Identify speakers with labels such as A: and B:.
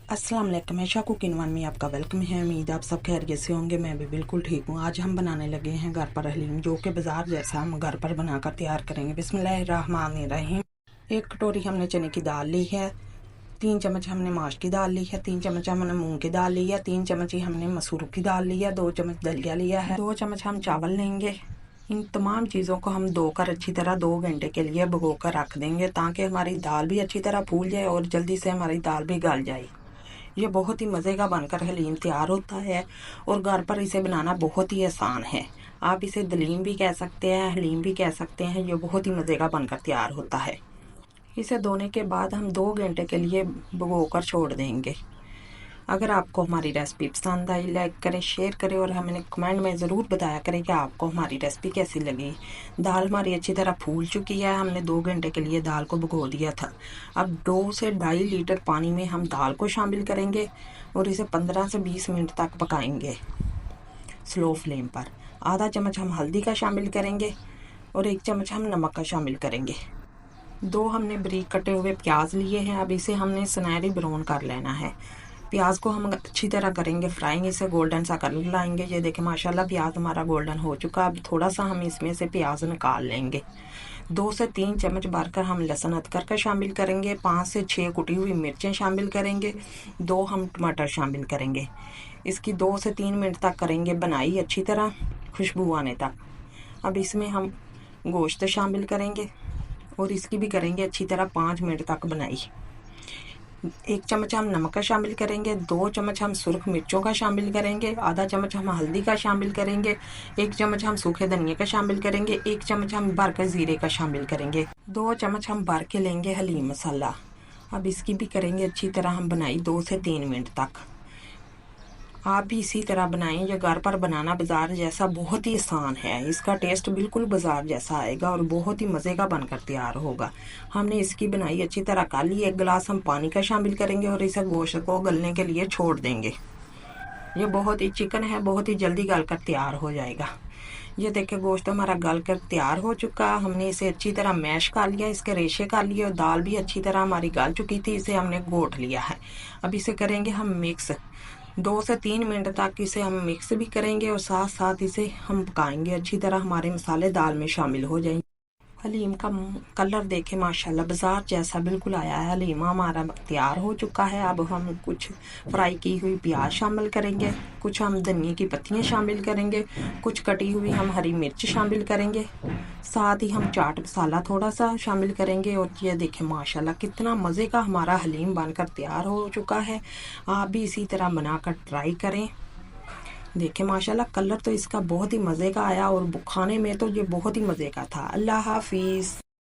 A: अस्सलाम वालेकुम, मैं शाकू किनवान में आपका वेलकम है। उम्मीद आप सब खैरियत से होंगे। मैं भी बिल्कुल ठीक हूँ। आज हम बनाने लगे हैं घर पर हलीम, जो कि बाज़ार जैसा हम घर पर बनाकर तैयार करेंगे। बिस्मिल्लाहिर्रहमानिर्रहीम। 1 कटोरी हमने चने की दाल ली है, 3 चम्मच हमने माश की दाल ली है, 3 चम्मच हमने मूंग की दाल ली है, 3 चम्मच ही हमने मसूर की दाल ली है, 2 चम्मच दलिया लिया है, 2 चम्मच हम चावल लेंगे। इन तमाम चीज़ों को हम धोकर अच्छी तरह 2 घंटे के लिए भिगो कर रख देंगे, ताकि हमारी दाल भी अच्छी तरह फूल जाए और जल्दी से हमारी दाल भी गल जाए। ये बहुत ही मज़े का बनकर हलीम तैयार होता है और घर पर इसे बनाना बहुत ही आसान है। आप इसे दलीम भी कह सकते हैं, हलीम भी कह सकते हैं। ये बहुत ही मज़े का बनकर तैयार होता है। इसे धोने के बाद हम 2 घंटे के लिए भिगो कर छोड़ देंगे। अगर आपको हमारी रेसिपी पसंद आई, लाइक करें, शेयर करें और हमें कमेंट में ज़रूर बताया करें कि आपको हमारी रेसिपी कैसी लगी। दाल हमारी अच्छी तरह फूल चुकी है। हमने 2 घंटे के लिए दाल को भिगो दिया था। अब 2 से 2.5 लीटर पानी में हम दाल को शामिल करेंगे और इसे 15 से 20 मिनट तक पकाएंगे स्लो फ्लेम पर। आधा चम्मच हम हल्दी का शामिल करेंगे और 1 चम्मच हम नमक का शामिल करेंगे। 2 हमने बारीक कटे हुए प्याज लिए हैं। अब इसे हमने सुनहरी ब्राउन कर लेना है। प्याज को हम अच्छी तरह करेंगे फ्राइंग, इसे गोल्डन सा कलर लाएंगे। ये देखें माशाल्लाह प्याज हमारा गोल्डन हो चुका। अब थोड़ा सा हम इसमें से प्याज निकाल लेंगे। 2 से 3 चम्मच भरकर हम लहसुन अदरक का शामिल करेंगे। 5 से 6 कुटी हुई मिर्चें शामिल करेंगे। 2 हम टमाटर शामिल करेंगे। इसकी 2 से 3 मिनट तक करेंगे बनाई अच्छी तरह खुशबू आने तक। अब इसमें हम गोश्त शामिल करेंगे और इसकी भी करेंगे अच्छी तरह 5 मिनट तक बनाई। 1 चम्मच हम नमक का शामिल करेंगे, 2 चम्मच हम सुर्ख मिर्चों का शामिल करेंगे, आधा चम्मच हम हल्दी का शामिल करेंगे, 1 चम्मच हम सूखे धनिया का शामिल करेंगे, 1 चम्मच हम भर कर ज़ीरे का शामिल करेंगे, 2 चम्मच हम भर के लेंगे हलीम मसाला। अब इसकी भी करेंगे अच्छी तरह हम बनाई 2 से 3 मिनट तक। आप भी इसी तरह बनाएं। ये घर पर बनाना बाज़ार जैसा बहुत ही आसान है। इसका टेस्ट बिल्कुल बाज़ार जैसा आएगा और बहुत ही मज़े का बनकर तैयार होगा। हमने इसकी बनाई अच्छी तरह कर ली। 1 गिलास हम पानी का शामिल करेंगे और इसे गोश्त को गलने के लिए छोड़ देंगे। ये बहुत ही चिकन है, बहुत ही जल्दी गल कर तैयार हो जाएगा। ये देखिए गोश्त हमारा गल कर तैयार हो चुका। हमने इसे अच्छी तरह मैश कर लिया, इसके रेशे कर लिए और दाल भी अच्छी तरह हमारी गल चुकी थी। इसे हमने घोट लिया है। अब इसे करेंगे हम मिक्स। 2 से 3 मिनट तक इसे हम मिक्स भी करेंगे और साथ साथ इसे हम पकाएंगे अच्छी तरह। हमारे मसाले दाल में शामिल हो जाएंगे। हलीम का कलर देखे माशाल्लाह बाज़ार जैसा बिल्कुल आया है। हलीम हमारा तैयार हो चुका है। अब हम कुछ फ्राई की हुई प्याज शामिल करेंगे, कुछ हम धनिया की पत्तियां शामिल करेंगे, कुछ कटी हुई हम हरी मिर्च शामिल करेंगे, साथ ही हम चाट मसाला थोड़ा सा शामिल करेंगे। और ये देखें माशाल्लाह कितना मज़े का हमारा हलीम बनकर तैयार हो चुका है। आप भी इसी तरह बनाकर ट्राई करें। देखें माशाल्लाह कलर तो इसका बहुत ही मज़े का आया और खाने में तो ये बहुत ही मज़े का था। अल्लाह हाफिज़।